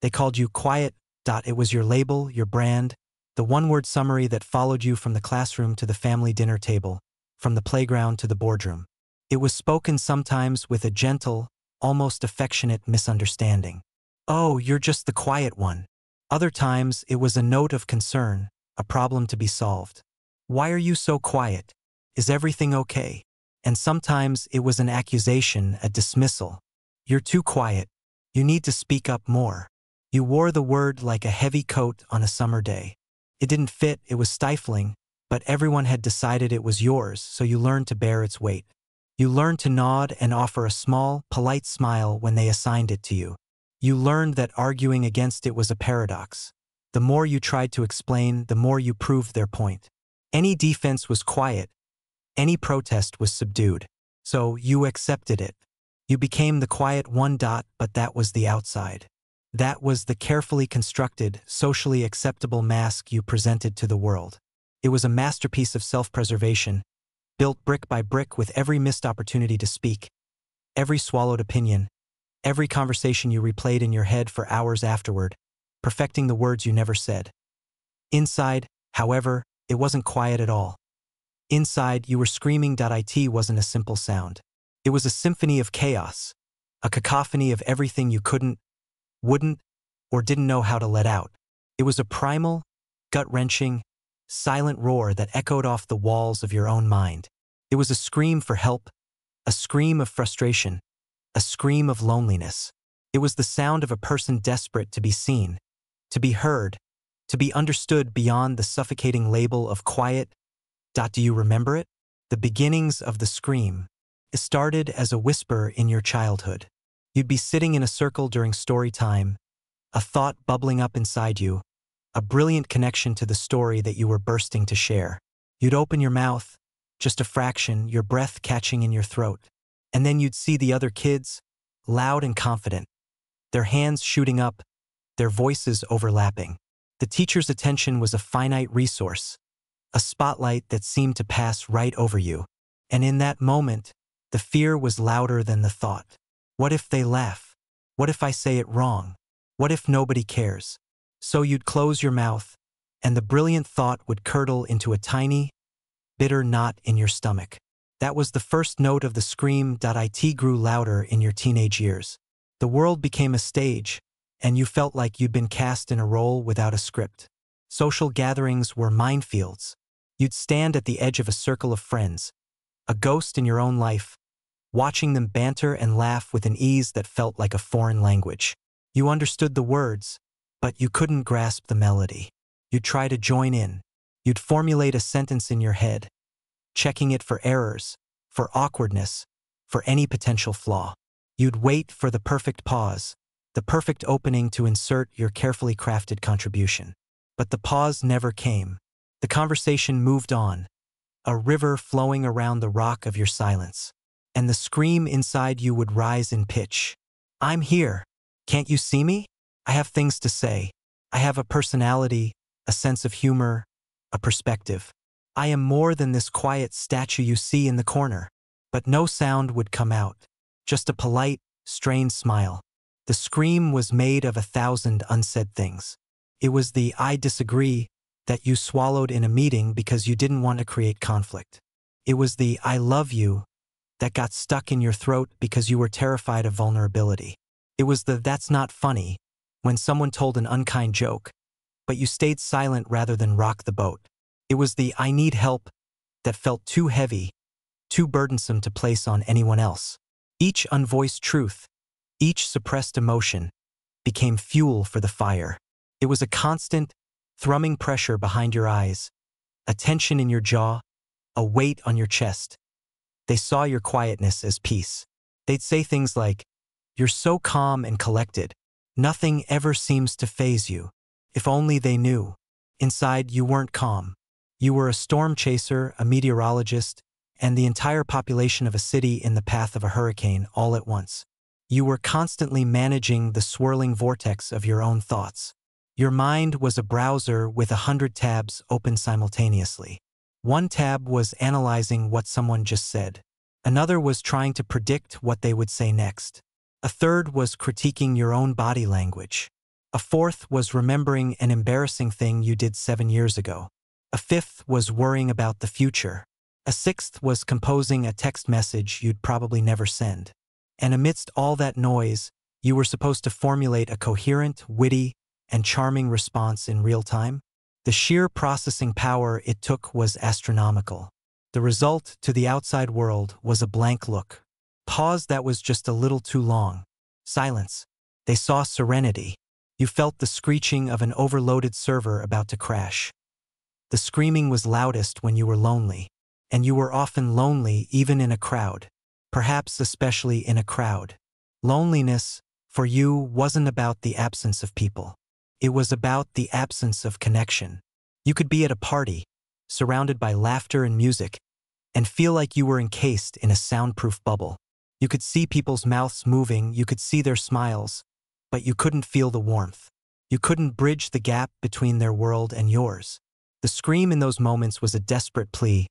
They called you quiet. It was your label, your brand, the one-word summary that followed you from the classroom to the family dinner table, from the playground to the boardroom. It was spoken sometimes with a gentle, almost affectionate misunderstanding. "Oh, you're just the quiet one." Other times, it was a note of concern, a problem to be solved. "Why are you so quiet? Is everything okay?" And sometimes it was an accusation, a dismissal. "You're too quiet. You need to speak up more." You wore the word like a heavy coat on a summer day. It didn't fit, it was stifling, but everyone had decided it was yours, so you learned to bear its weight. You learned to nod and offer a small, polite smile when they assigned it to you. You learned that arguing against it was a paradox. The more you tried to explain, the more you proved their point. Any defense was quiet. Any protest was subdued. So you accepted it. You became the quiet one. But that was the outside. That was the carefully constructed, socially acceptable mask you presented to the world. It was a masterpiece of self-preservation, built brick by brick with every missed opportunity to speak, every swallowed opinion, every conversation you replayed in your head for hours afterward, perfecting the words you never said. Inside, however, it wasn't quiet at all. Inside, you were screaming. It wasn't a simple sound. It was a symphony of chaos, a cacophony of everything you couldn't, wouldn't, or didn't know how to let out. It was a primal, gut-wrenching, silent roar that echoed off the walls of your own mind. It was a scream for help, a scream of frustration, a scream of loneliness. It was the sound of a person desperate to be seen, to be heard, to be understood beyond the suffocating label of quiet. Do you remember it? The beginnings of the scream. It started as a whisper in your childhood. You'd be sitting in a circle during story time, a thought bubbling up inside you, a brilliant connection to the story that you were bursting to share. You'd open your mouth, just a fraction, your breath catching in your throat. And then you'd see the other kids, loud and confident, their hands shooting up, their voices overlapping. The teacher's attention was a finite resource, a spotlight that seemed to pass right over you. And in that moment, the fear was louder than the thought. What if they laugh? What if I say it wrong? What if nobody cares? So you'd close your mouth, and the brilliant thought would curdle into a tiny, bitter knot in your stomach. That was the first note of the scream. It grew louder in your teenage years. The world became a stage, and you felt like you'd been cast in a role without a script. Social gatherings were minefields. You'd stand at the edge of a circle of friends, a ghost in your own life, watching them banter and laugh with an ease that felt like a foreign language. You understood the words, but you couldn't grasp the melody. You'd try to join in. You'd formulate a sentence in your head, checking it for errors, for awkwardness, for any potential flaw. You'd wait for the perfect pause, the perfect opening to insert your carefully crafted contribution. But the pause never came. The conversation moved on, a river flowing around the rock of your silence. And the scream inside you would rise in pitch. "I'm here. Can't you see me? I have things to say. I have a personality, a sense of humor, a perspective. I am more than this quiet statue you see in the corner." But no sound would come out, just a polite, strained smile. The scream was made of 1,000 unsaid things. It was the "I disagree" that you swallowed in a meeting because you didn't want to create conflict. It was the "I love you" that got stuck in your throat because you were terrified of vulnerability. It was the "that's not funny" when someone told an unkind joke, but you stayed silent rather than rock the boat. It was the "I need help" that felt too heavy, too burdensome to place on anyone else. Each unvoiced truth, each suppressed emotion, became fuel for the fire. It was a constant, thrumming pressure behind your eyes, a tension in your jaw, a weight on your chest. They saw your quietness as peace. They'd say things like, "You're so calm and collected. Nothing ever seems to faze you." If only they knew. Inside, you weren't calm. You were a storm chaser, a meteorologist, and the entire population of a city in the path of a hurricane all at once. You were constantly managing the swirling vortex of your own thoughts. Your mind was a browser with 100 tabs open simultaneously. One tab was analyzing what someone just said. Another was trying to predict what they would say next. A third was critiquing your own body language. A fourth was remembering an embarrassing thing you did 7 years ago. A fifth was worrying about the future. A sixth was composing a text message you'd probably never send. And amidst all that noise, you were supposed to formulate a coherent, witty, and charming response in real time. The sheer processing power it took was astronomical. The result to the outside world was a blank look. Pause that was just a little too long. Silence. They saw serenity. You felt the screeching of an overloaded server about to crash. The screaming was loudest when you were lonely. And you were often lonely even in a crowd. Perhaps especially in a crowd. Loneliness, for you, wasn't about the absence of people. It was about the absence of connection. You could be at a party, surrounded by laughter and music, and feel like you were encased in a soundproof bubble. You could see people's mouths moving, you could see their smiles, but you couldn't feel the warmth. You couldn't bridge the gap between their world and yours. The scream in those moments was a desperate plea.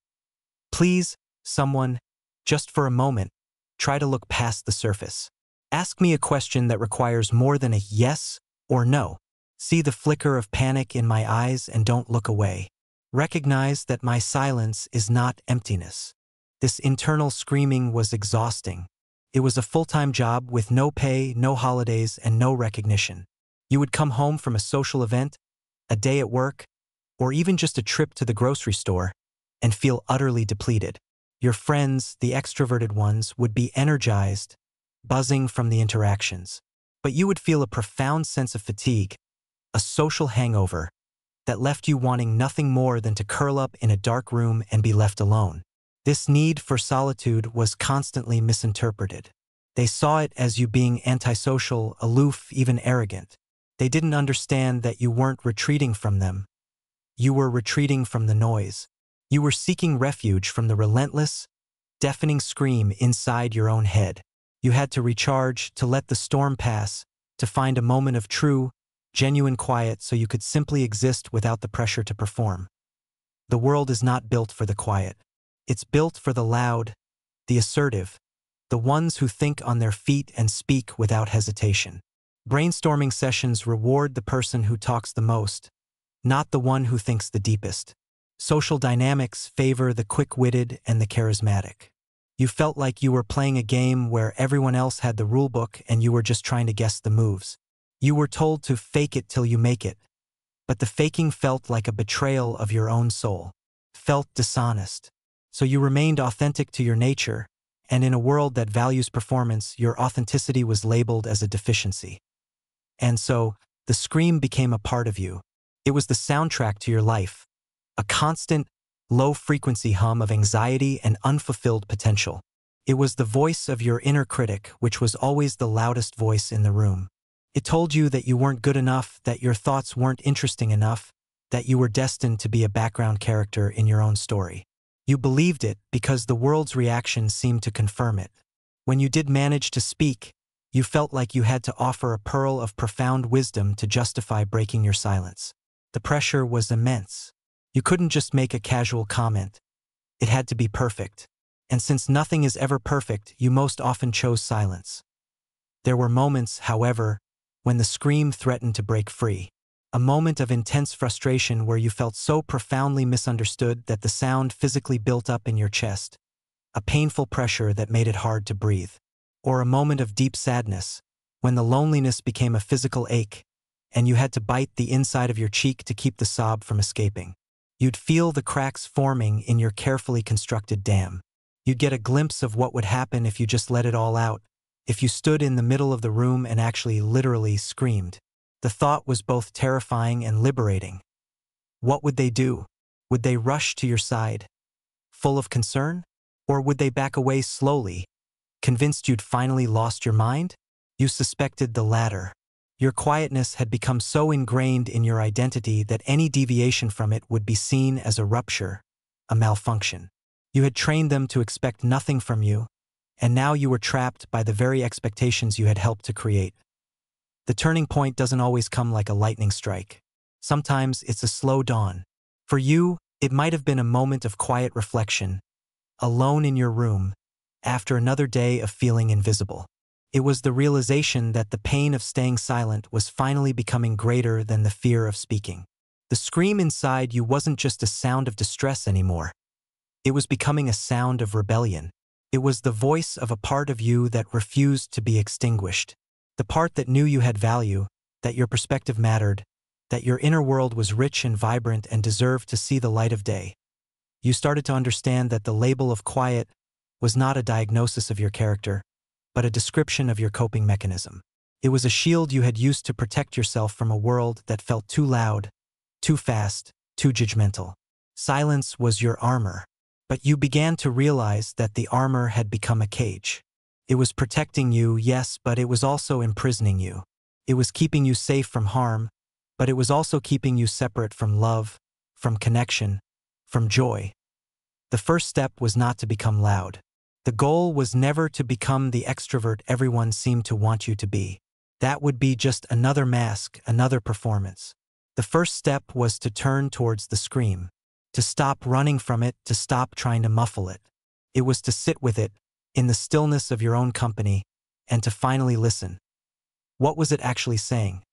Please, someone, just for a moment, try to look past the surface. Ask me a question that requires more than a yes or no. See the flicker of panic in my eyes and don't look away. Recognize that my silence is not emptiness. This internal screaming was exhausting. It was a full-time job with no pay, no holidays, and no recognition. You would come home from a social event, a day at work, or even just a trip to the grocery store, and feel utterly depleted. Your friends, the extroverted ones, would be energized, buzzing from the interactions. But you would feel a profound sense of fatigue, a social hangover, that left you wanting nothing more than to curl up in a dark room and be left alone. This need for solitude was constantly misinterpreted. They saw it as you being antisocial, aloof, even arrogant. They didn't understand that you weren't retreating from them. You were retreating from the noise. You were seeking refuge from the relentless, deafening scream inside your own head. You had to recharge, to let the storm pass, to find a moment of true, genuine quiet so you could simply exist without the pressure to perform. The world is not built for the quiet. It's built for the loud, the assertive, the ones who think on their feet and speak without hesitation. Brainstorming sessions reward the person who talks the most, not the one who thinks the deepest. Social dynamics favor the quick-witted and the charismatic. You felt like you were playing a game where everyone else had the rulebook and you were just trying to guess the moves. You were told to fake it till you make it, but the faking felt like a betrayal of your own soul, felt dishonest. So you remained authentic to your nature, and in a world that values performance, your authenticity was labeled as a deficiency. And so, the scream became a part of you. It was the soundtrack to your life, a constant, low-frequency hum of anxiety and unfulfilled potential. It was the voice of your inner critic, which was always the loudest voice in the room. It told you that you weren't good enough, that your thoughts weren't interesting enough, that you were destined to be a background character in your own story. You believed it because the world's reaction seemed to confirm it. When you did manage to speak, you felt like you had to offer a pearl of profound wisdom to justify breaking your silence. The pressure was immense. You couldn't just make a casual comment. It had to be perfect. And since nothing is ever perfect, you most often chose silence. There were moments, however, when the scream threatened to break free. A moment of intense frustration where you felt so profoundly misunderstood that the sound physically built up in your chest. A painful pressure that made it hard to breathe. Or a moment of deep sadness, when the loneliness became a physical ache, and you had to bite the inside of your cheek to keep the sob from escaping. You'd feel the cracks forming in your carefully constructed dam. You'd get a glimpse of what would happen if you just let it all out, if you stood in the middle of the room and actually literally screamed. The thought was both terrifying and liberating. What would they do? Would they rush to your side, full of concern? Or would they back away slowly, convinced you'd finally lost your mind? You suspected the latter. Your quietness had become so ingrained in your identity that any deviation from it would be seen as a rupture, a malfunction. You had trained them to expect nothing from you, and now you were trapped by the very expectations you had helped to create. The turning point doesn't always come like a lightning strike. Sometimes it's a slow dawn. For you, it might have been a moment of quiet reflection, alone in your room, after another day of feeling invisible. It was the realization that the pain of staying silent was finally becoming greater than the fear of speaking. The scream inside you wasn't just a sound of distress anymore. It was becoming a sound of rebellion. It was the voice of a part of you that refused to be extinguished. The part that knew you had value, that your perspective mattered, that your inner world was rich and vibrant and deserved to see the light of day. You started to understand that the label of quiet was not a diagnosis of your character, but a description of your coping mechanism. It was a shield you had used to protect yourself from a world that felt too loud, too fast, too judgmental. Silence was your armor. But you began to realize that the armor had become a cage. It was protecting you, yes, but it was also imprisoning you. It was keeping you safe from harm, but it was also keeping you separate from love, from connection, from joy. The first step was not to become loud. The goal was never to become the extrovert everyone seemed to want you to be. That would be just another mask, another performance. The first step was to turn towards the scream. To stop running from it, to stop trying to muffle it. It was to sit with it, in the stillness of your own company, and to finally listen. What was it actually saying?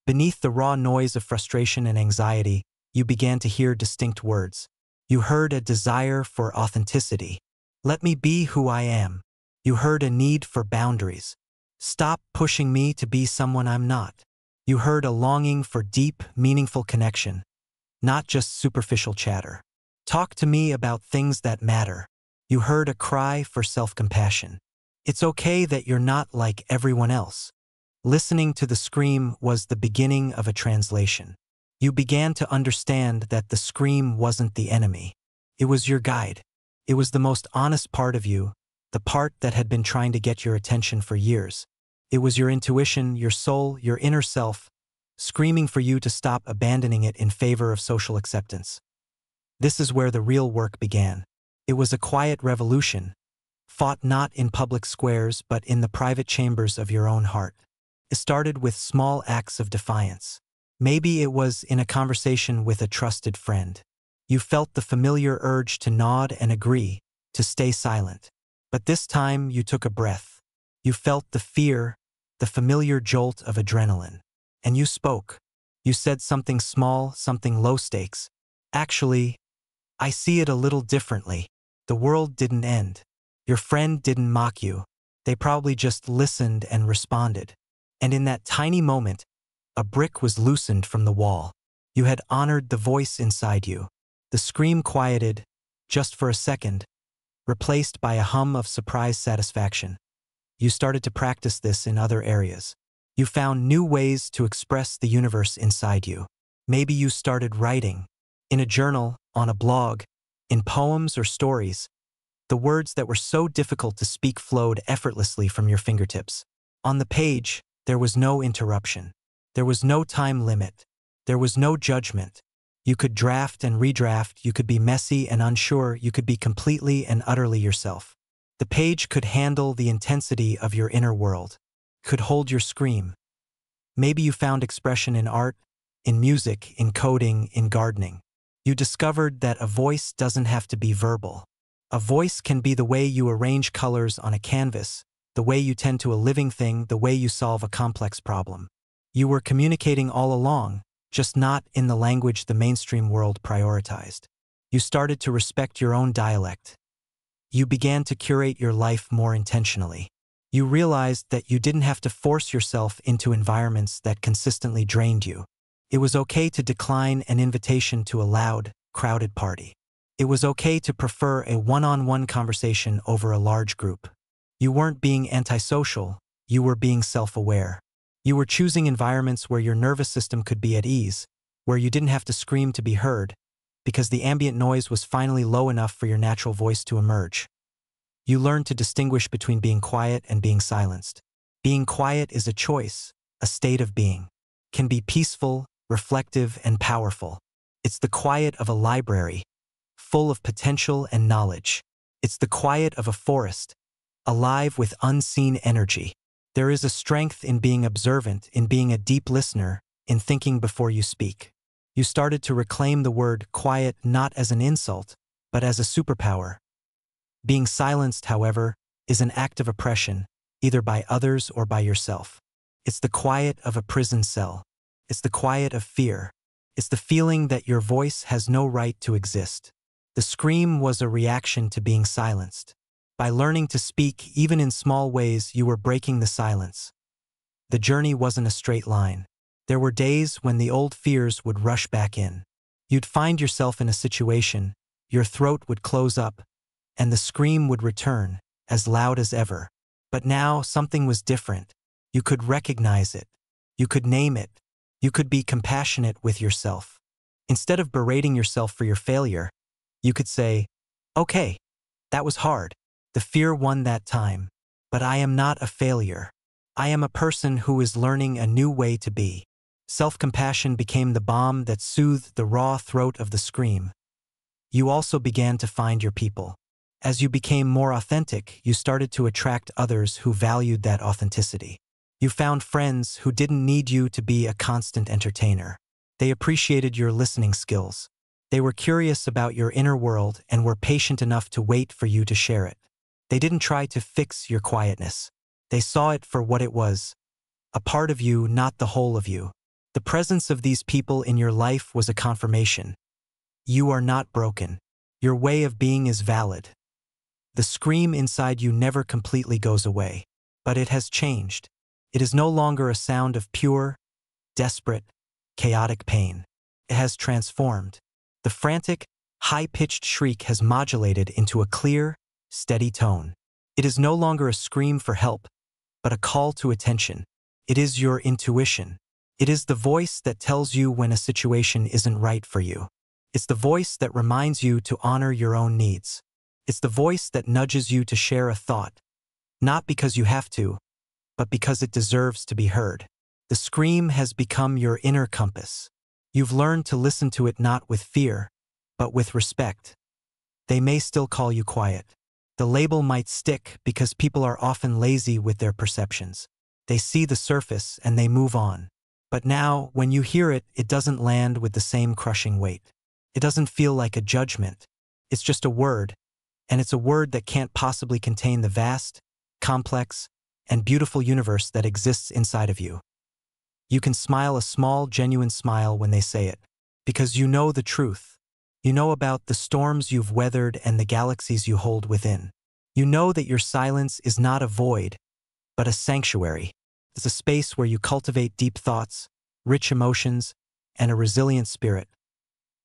Beneath the raw noise of frustration and anxiety, you began to hear distinct words. You heard a desire for authenticity. Let me be who I am. You heard a need for boundaries. Stop pushing me to be someone I'm not. You heard a longing for deep, meaningful connection. Not just superficial chatter. Talk to me about things that matter. You heard a cry for self-compassion. It's okay that you're not like everyone else. Listening to the scream was the beginning of a translation. You began to understand that the scream wasn't the enemy. It was your guide. It was the most honest part of you, the part that had been trying to get your attention for years. It was your intuition, your soul, your inner self, screaming for you to stop abandoning it in favor of social acceptance. This is where the real work began. It was a quiet revolution, fought not in public squares but in the private chambers of your own heart. It started with small acts of defiance. Maybe it was in a conversation with a trusted friend. You felt the familiar urge to nod and agree, to stay silent. But this time you took a breath. You felt the fear, the familiar jolt of adrenaline. And you spoke. You said something small, something low stakes. Actually, I see it a little differently. The world didn't end. Your friend didn't mock you. They probably just listened and responded. And in that tiny moment, a brick was loosened from the wall. You had honored the voice inside you. The scream quieted, just for a second, replaced by a hum of surprised satisfaction. You started to practice this in other areas. You found new ways to express the universe inside you. Maybe you started writing, in a journal, on a blog, in poems or stories. The words that were so difficult to speak flowed effortlessly from your fingertips. On the page, there was no interruption. There was no time limit. There was no judgment. You could draft and redraft, you could be messy and unsure, you could be completely and utterly yourself. The page could handle the intensity of your inner world, could hold your scream. Maybe you found expression in art, in music, in coding, in gardening. You discovered that a voice doesn't have to be verbal. A voice can be the way you arrange colors on a canvas, the way you tend to a living thing, the way you solve a complex problem. You were communicating all along, just not in the language the mainstream world prioritized. You started to respect your own dialect. You began to curate your life more intentionally. You realized that you didn't have to force yourself into environments that consistently drained you. It was okay to decline an invitation to a loud, crowded party. It was okay to prefer a one-on-one conversation over a large group. You weren't being antisocial, you were being self-aware. You were choosing environments where your nervous system could be at ease, where you didn't have to scream to be heard, because the ambient noise was finally low enough for your natural voice to emerge. You learned to distinguish between being quiet and being silenced. Being quiet is a choice, a state of being. Can be peaceful, reflective, and powerful. It's the quiet of a library, full of potential and knowledge. It's the quiet of a forest, alive with unseen energy. There is a strength in being observant, in being a deep listener, in thinking before you speak. You started to reclaim the word quiet not as an insult, but as a superpower. Being silenced, however, is an act of oppression. either by others or by yourself. It's the quiet of a prison cell. It's the quiet of fear. It's the feeling that your voice has no right to exist. The scream was a reaction to being silenced. By learning to speak, even in small ways, you were breaking the silence. The journey wasn't a straight line. There were days when the old fears would rush back in. You'd find yourself in a situation, your throat would close up, and the scream would return, as loud as ever. But now something was different. You could recognize it. You could name it. You could be compassionate with yourself. Instead of berating yourself for your failure, you could say, "Okay, that was hard. The fear won that time. But I am not a failure. I am a person who is learning a new way to be." Self-compassion became the balm that soothed the raw throat of the scream. You also began to find your people. As you became more authentic, you started to attract others who valued that authenticity. You found friends who didn't need you to be a constant entertainer. They appreciated your listening skills. They were curious about your inner world and were patient enough to wait for you to share it. They didn't try to fix your quietness. They saw it for what it was, a part of you, not the whole of you. The presence of these people in your life was a confirmation. You are not broken. Your way of being is valid. The scream inside you never completely goes away, but it has changed. It is no longer a sound of pure, desperate, chaotic pain. It has transformed. The frantic, high-pitched shriek has modulated into a clear, steady tone. It is no longer a scream for help, but a call to attention. It is your intuition. It is the voice that tells you when a situation isn't right for you. It's the voice that reminds you to honor your own needs. It's the voice that nudges you to share a thought, not because you have to, but because it deserves to be heard. The scream has become your inner compass. You've learned to listen to it not with fear, but with respect. They may still call you quiet. The label might stick because people are often lazy with their perceptions. They see the surface and they move on. But now, when you hear it, it doesn't land with the same crushing weight. It doesn't feel like a judgment. It's just a word, and it's a word that can't possibly contain the vast, complex, and beautiful universe that exists inside of you. You can smile a small, genuine smile when they say it, because you know the truth. You know about the storms you've weathered and the galaxies you hold within. You know that your silence is not a void, but a sanctuary. It's a space where you cultivate deep thoughts, rich emotions, and a resilient spirit.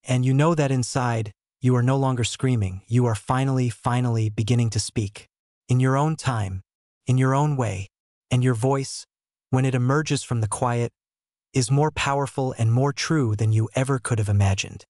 And you know that inside, you are no longer screaming. You are finally beginning to speak. In your own time, in your own way, and your voice, when it emerges from the quiet, is more powerful and more true than you ever could have imagined.